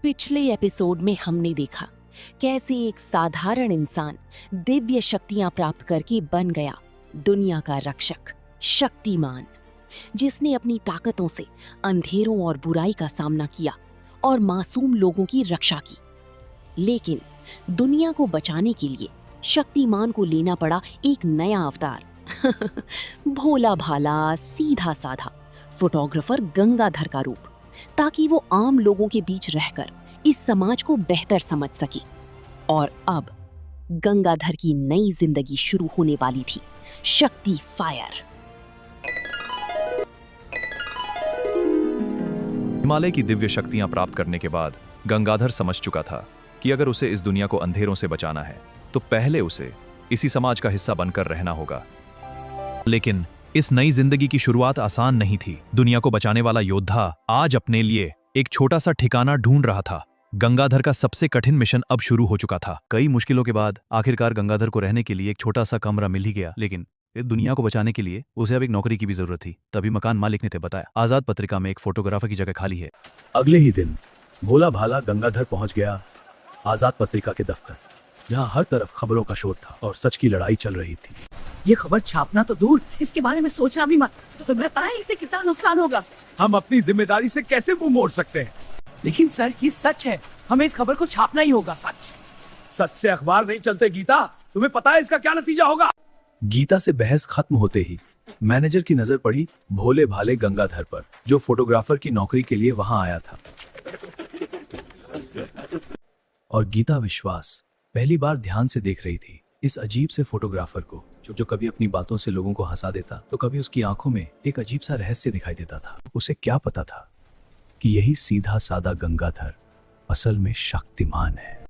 पिछले एपिसोड में हमने देखा कैसे एक साधारण इंसान दिव्य शक्तियां प्राप्त करके बन गया दुनिया का रक्षक, शक्तिमान, जिसने अपनी ताकतों से अंधेरों और बुराई का सामना किया और मासूम लोगों की रक्षा की। लेकिन दुनिया को बचाने के लिए शक्तिमान को लेना पड़ा एक नया अवतार। भोला भाला, सीधा साधा फोटोग्राफर गंगाधर का रूप, ताकि वो आम लोगों के बीच रहकर इस समाज को बेहतर समझ सके। और अब गंगाधर की नई जिंदगी शुरू होने वाली थी, शक्ति फायर। हिमालय की दिव्य शक्तियां प्राप्त करने के बाद गंगाधर समझ चुका था कि अगर उसे इस दुनिया को अंधेरों से बचाना है तो पहले उसे इसी समाज का हिस्सा बनकर रहना होगा। लेकिन इस नई जिंदगी की शुरुआत आसान नहीं थी। दुनिया को बचाने वाला योद्धा आज अपने लिए एक छोटा सा ठिकाना ढूंढ रहा था। गंगाधर का सबसे कठिन मिशन अब शुरू हो चुका था। कई मुश्किलों के बाद आखिरकार गंगाधर को रहने के लिए एक छोटा सा कमरा मिल ही गया। लेकिन इस दुनिया को बचाने के लिए उसे अब एक नौकरी की भी जरूरत थी। तभी मकान मालिक ने बताया, आजाद पत्रिका में एक फोटोग्राफर की जगह खाली है। अगले ही दिन भोला भाला गंगाधर पहुंच गया आजाद पत्रिका के दफ्तर, जहां हर तरफ खबरों का शोर था और सच की लड़ाई चल रही थी। ये खबर छापना तो दूर, इसके बारे में सोचना भी मत। तो तुम्हें पता है इससे कितना नुकसान होगा। हम अपनी जिम्मेदारी से कैसे मुंह मोड़ सकते हैं? लेकिन सर, ये सच है, हमें इस खबर को छापना ही होगा। सच से अखबार नहीं चलते गीता। तुम्हें पता है इसका क्या नतीजा होगा? गीता से बहस खत्म होते ही मैनेजर की नजर पड़ी भोले भाले गंगाधर पर, जो फोटोग्राफर की नौकरी के लिए वहां आया था। और गीता विश्वास पहली बार ध्यान से देख रही थी इस अजीब से फोटोग्राफर को, जो कभी अपनी बातों से लोगों को हंसा देता तो कभी उसकी आंखों में एक अजीब सा रहस्य दिखाई देता था। उसे क्या पता था कि यही सीधा साधा गंगाधर असल में शक्तिमान है।